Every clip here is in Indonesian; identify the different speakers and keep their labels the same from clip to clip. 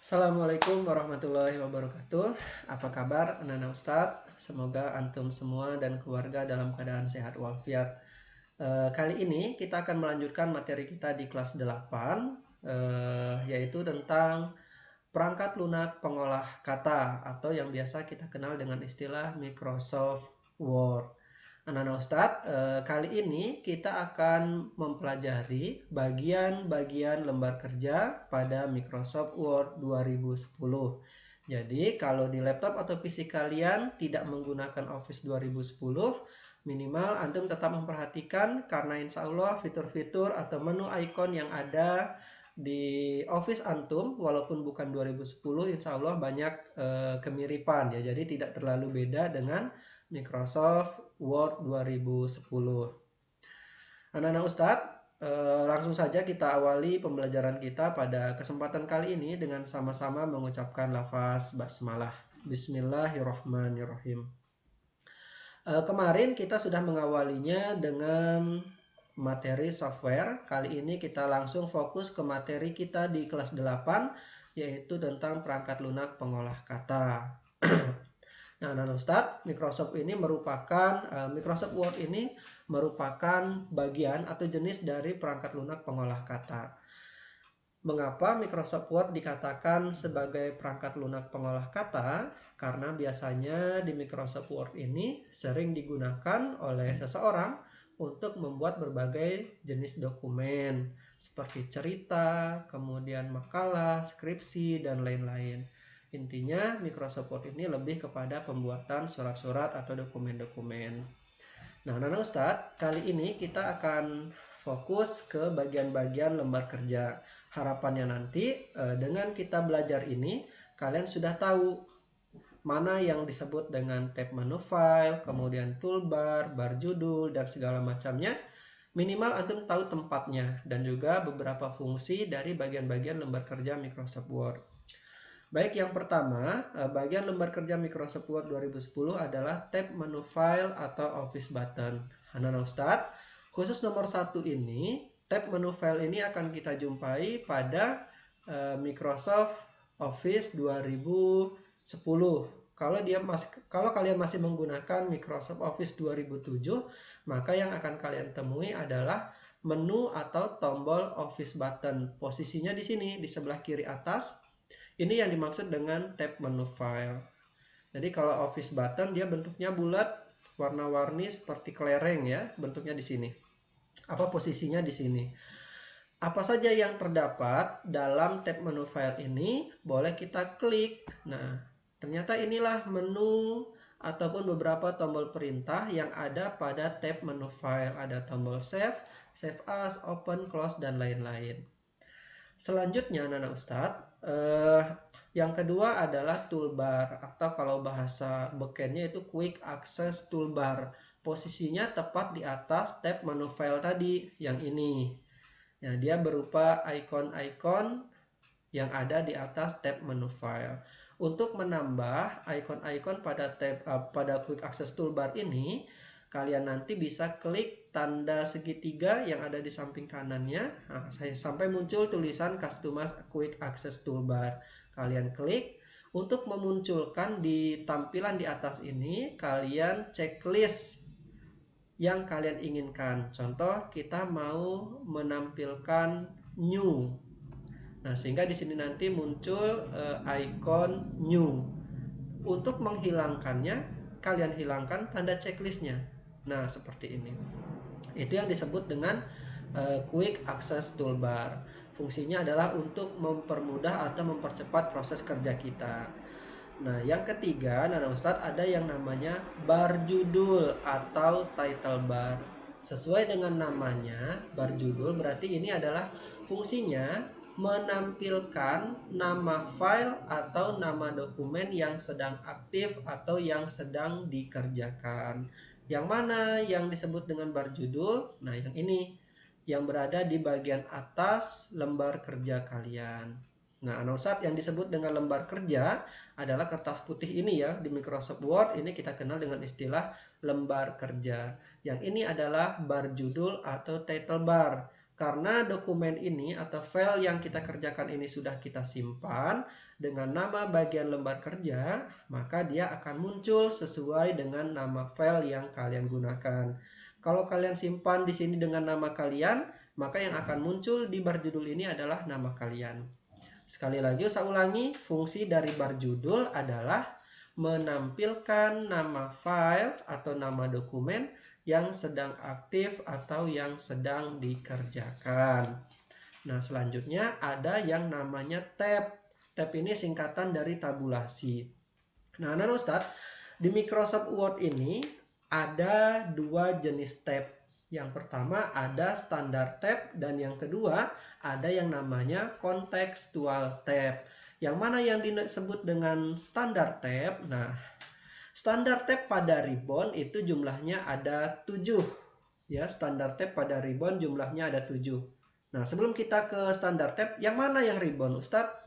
Speaker 1: Assalamualaikum warahmatullahi wabarakatuh. Apa kabar anak-anak Ustadz? Semoga antum semua dan keluarga dalam keadaan sehat walafiat. Kali ini kita akan melanjutkan materi kita di kelas 8, yaitu tentang perangkat lunak pengolah kata atau yang biasa kita kenal dengan istilah Microsoft Word. Anak-anak Ustadz, kali ini kita akan mempelajari bagian-bagian lembar kerja pada Microsoft Word 2010. Jadi kalau di laptop atau PC kalian tidak menggunakan Office 2010, minimal antum tetap memperhatikan karena insya Allah fitur-fitur atau menu icon yang ada di Office antum walaupun bukan 2010 insya Allah banyak kemiripan ya, jadi tidak terlalu beda dengan Microsoft Word 2010. Anak-anak Ustadz, langsung saja kita awali pembelajaran kita pada kesempatan kali ini dengan sama-sama mengucapkan lafaz basmalah. Bismillahirrahmanirrahim. Kemarin kita sudah mengawalinya dengan materi software. Kali ini kita langsung fokus ke materi kita di kelas 8, yaitu tentang perangkat lunak pengolah kata. Nah, Ustadz, Microsoft Word ini merupakan bagian atau jenis dari perangkat lunak pengolah kata. Mengapa Microsoft Word dikatakan sebagai perangkat lunak pengolah kata? Karena biasanya di Microsoft Word ini sering digunakan oleh seseorang untuk membuat berbagai jenis dokumen seperti cerita, kemudian makalah, skripsi, dan lain-lain. Intinya Microsoft Word ini lebih kepada pembuatan surat-surat atau dokumen-dokumen. Nah, anak-anak Ustadz, kali ini kita akan fokus ke bagian-bagian lembar kerja. Harapannya nanti dengan kita belajar ini, kalian sudah tahu mana yang disebut dengan tab menu file, kemudian toolbar, bar judul, dan segala macamnya. Minimal antum tahu tempatnya dan juga beberapa fungsi dari bagian-bagian lembar kerja Microsoft Word. Baik, yang pertama, bagian lembar kerja Microsoft Word 2010 adalah tab menu file atau Office button. Anak-anak Ustadz, khusus nomor 1 ini, tab menu file ini akan kita jumpai pada Microsoft Office 2010. Kalau kalian masih menggunakan Microsoft Office 2007, maka yang akan kalian temui adalah menu atau tombol Office button. Posisinya di sini, di sebelah kiri atas. Ini yang dimaksud dengan tab menu file. Jadi kalau Office button dia bentuknya bulat, warna-warni seperti kelereng ya, bentuknya di sini. Apa posisinya di sini? Apa saja yang terdapat dalam tab menu file ini boleh kita klik. Nah, ternyata inilah menu ataupun beberapa tombol perintah yang ada pada tab menu file. Ada tombol save, save as, open, close, dan lain-lain. Selanjutnya anak-anak Ustadz, yang kedua adalah toolbar atau kalau bahasa bekennya itu quick access toolbar. Posisinya tepat di atas tab menu file tadi, yang ini. Nah, dia berupa icon-icon yang ada di atas tab menu file. Untuk menambah icon-icon pada quick access toolbar ini, kalian nanti bisa klik tanda segitiga yang ada di samping kanannya. Nah, sampai muncul tulisan Customize Quick Access Toolbar. Kalian klik. Untuk memunculkan di tampilan di atas ini, kalian checklist yang kalian inginkan. Contoh, kita mau menampilkan new. Nah, sehingga di sini nanti muncul icon new. Untuk menghilangkannya, kalian hilangkan tanda checklistnya. Nah, seperti ini. Itu yang disebut dengan Quick Access Toolbar. Fungsinya adalah untuk mempermudah atau mempercepat proses kerja kita. Nah, yang ketiga, Ustadz, ada yang namanya bar judul atau title bar. Sesuai dengan namanya, bar judul berarti ini adalah fungsinya menampilkan nama file atau nama dokumen yang sedang aktif atau yang sedang dikerjakan. Yang mana yang disebut dengan bar judul? Nah, yang ini yang berada di bagian atas lembar kerja kalian. Nah, Ustadz, yang disebut dengan lembar kerja adalah kertas putih ini ya. Di Microsoft Word ini kita kenal dengan istilah lembar kerja. Yang ini adalah bar judul atau title bar. Karena dokumen ini atau file yang kita kerjakan ini sudah kita simpan, dengan nama bagian lembar kerja, maka dia akan muncul sesuai dengan nama file yang kalian gunakan. Kalau kalian simpan di sini dengan nama kalian, maka yang akan muncul di bar judul ini adalah nama kalian. Sekali lagi saya ulangi, fungsi dari bar judul adalah menampilkan nama file atau nama dokumen yang sedang aktif atau yang sedang dikerjakan. Nah, selanjutnya ada yang namanya tab. Tab ini singkatan dari tabulasi. Nah, anak-anak Ustadz, di Microsoft Word ini ada dua jenis tab. Yang pertama ada standar tab dan yang kedua ada yang namanya contextual tab. Yang mana yang disebut dengan standar tab? Nah, standar tab pada ribbon itu jumlahnya ada 7. Ya, standar tab pada ribbon jumlahnya ada 7. Nah, sebelum kita ke standar tab, yang mana yang ribbon, Ustadz?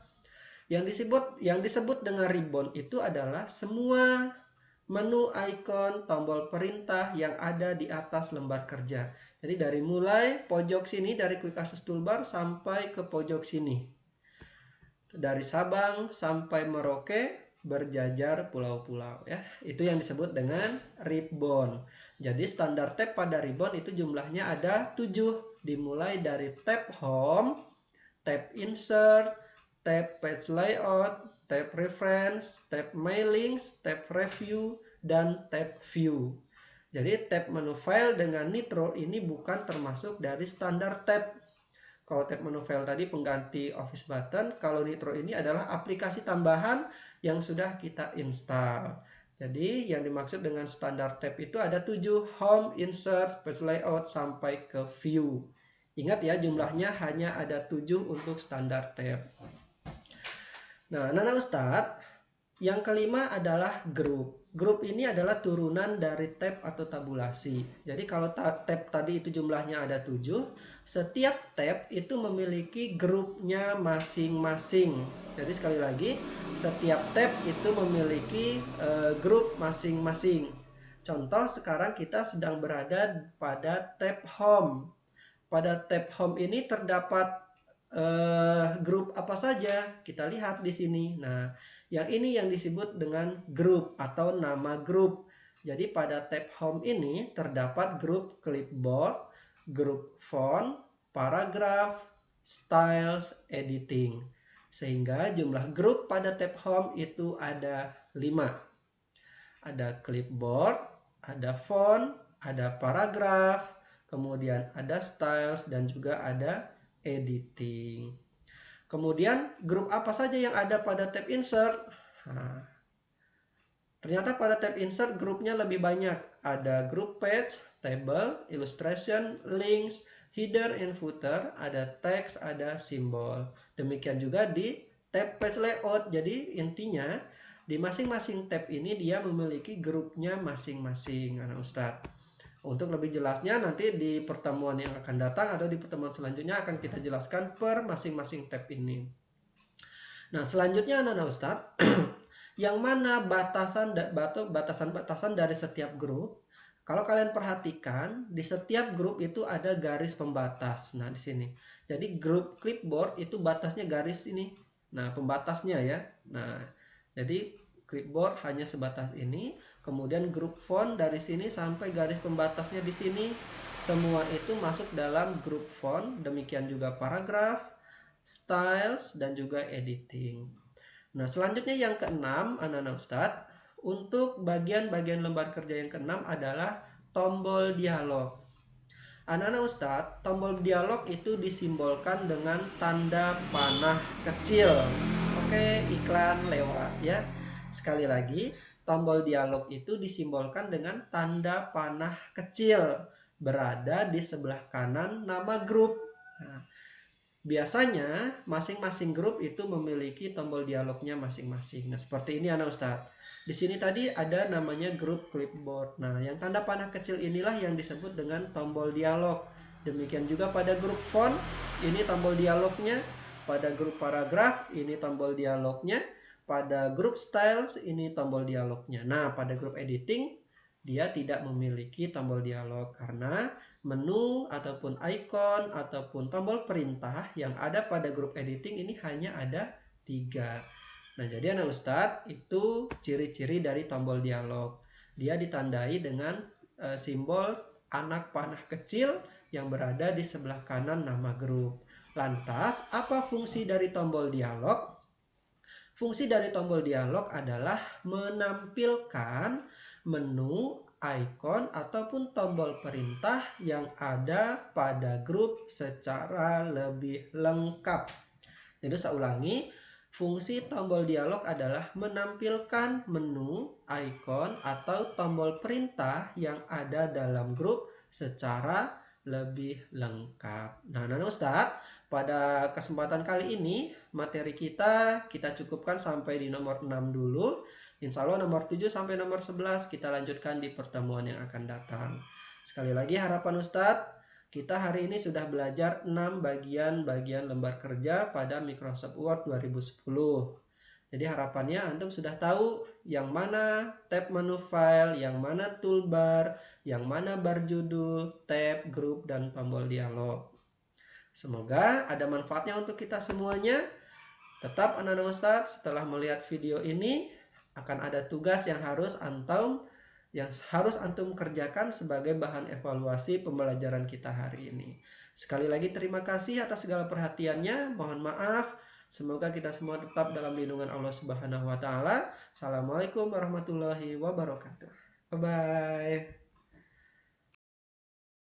Speaker 1: Yang disebut dengan ribbon itu adalah semua menu icon tombol perintah yang ada di atas lembar kerja. Jadi dari mulai pojok sini dari Quick Access Toolbar sampai ke pojok sini. Dari Sabang sampai Merauke berjajar pulau-pulau ya. Itu yang disebut dengan ribbon. Jadi standar tab pada ribbon itu jumlahnya ada 7. Dimulai dari tab home, tab insert, tab page layout, tab reference, tab mailings, tab review, dan tab view. Jadi tab menu file dengan Nitro ini bukan termasuk dari standar tab. Kalau tab menu file tadi pengganti Office button, kalau Nitro ini adalah aplikasi tambahan yang sudah kita install. Jadi yang dimaksud dengan standar tab itu ada 7, home, insert, page layout, sampai ke view. Ingat ya, jumlahnya hanya ada 7 untuk standar tab. Nah, anak-anak Ustadz, yang kelima adalah group. Group ini adalah turunan dari tab atau tabulasi. Jadi kalau tab tadi itu jumlahnya ada 7, setiap tab itu memiliki grupnya masing-masing. Jadi sekali lagi, setiap tab itu memiliki grup masing-masing. Contoh, sekarang kita sedang berada pada tab home. Pada tab home ini terdapat grup apa saja? Kita lihat di sini. Nah, yang ini yang disebut dengan grup atau nama grup. Jadi pada tab home ini terdapat grup clipboard, grup font, paragraph, styles, editing. Sehingga jumlah grup pada tab home itu ada 5. Ada clipboard, ada font, ada paragraph, kemudian ada styles, dan juga ada editing. Kemudian grup apa saja yang ada pada tab insert? Nah, ternyata pada tab insert grupnya lebih banyak. Ada grup page, table, illustration, links, header and footer, ada teks, ada simbol. Demikian juga di tab page layout. Jadi intinya di masing-masing tab ini dia memiliki grupnya masing-masing, anak Ustadz. Untuk lebih jelasnya nanti di pertemuan yang akan datang atau di pertemuan selanjutnya akan kita jelaskan per masing-masing tab ini. Nah, selanjutnya anak-anak Ustadz, yang mana batasan-batasan dari setiap grup. Kalau kalian perhatikan, di setiap grup itu ada garis pembatas. Nah, di sini. Jadi grup clipboard itu batasnya garis ini. Nah, pembatasnya ya. Nah, jadi clipboard hanya sebatas ini. Kemudian grup font dari sini sampai garis pembatasnya di sini. Semua itu masuk dalam grup font. Demikian juga paragraph, styles, dan juga editing. Nah, selanjutnya yang keenam, anak-anak Ustadz. Untuk bagian-bagian lembar kerja yang keenam adalah tombol dialog. Anak-anak Ustadz, tombol dialog itu disimbolkan dengan tanda panah kecil. Oke, iklan lewat ya. Sekali lagi, tombol dialog itu disimbolkan dengan tanda panah kecil berada di sebelah kanan nama grup. Nah, biasanya masing-masing grup itu memiliki tombol dialognya masing-masing. Nah, seperti ini anak Ustadz. Di sini tadi ada namanya grup clipboard. Nah, yang tanda panah kecil inilah yang disebut dengan tombol dialog. Demikian juga pada grup font, ini tombol dialognya. Pada grup paragraf, ini tombol dialognya. Pada grup styles ini tombol dialognya. Nah, pada grup editing dia tidak memiliki tombol dialog karena menu ataupun icon ataupun tombol perintah yang ada pada grup editing ini hanya ada 3. Nah, jadi anak Ustadz, itu ciri-ciri dari tombol dialog. Dia ditandai dengan simbol anak panah kecil yang berada di sebelah kanan nama grup. Lantas, apa fungsi dari tombol dialog? Fungsi dari tombol dialog adalah menampilkan menu, icon, ataupun tombol perintah yang ada pada grup secara lebih lengkap. Jadi saya ulangi, fungsi tombol dialog adalah menampilkan menu, icon, atau tombol perintah yang ada dalam grup secara lebih lengkap. Nah, Ustadz, pada kesempatan kali ini materi kita cukupkan sampai di nomor 6 dulu. Insya Allah nomor 7 sampai nomor 11 kita lanjutkan di pertemuan yang akan datang. Sekali lagi harapan Ustadz, kita hari ini sudah belajar 6 bagian-bagian lembar kerja pada Microsoft Word 2010. Jadi harapannya Antum sudah tahu yang mana tab menu file, yang mana toolbar, yang mana bar judul, tab, grup, dan tombol dialog. Semoga ada manfaatnya untuk kita semuanya. Tetap anak-anak Ustadz, setelah melihat video ini akan ada tugas yang harus antum kerjakan sebagai bahan evaluasi pembelajaran kita hari ini. Sekali lagi terima kasih atas segala perhatiannya. Mohon maaf. Semoga kita semua tetap dalam lindungan Allah Subhanahu wa taala. Assalamualaikum warahmatullahi wabarakatuh. Bye bye.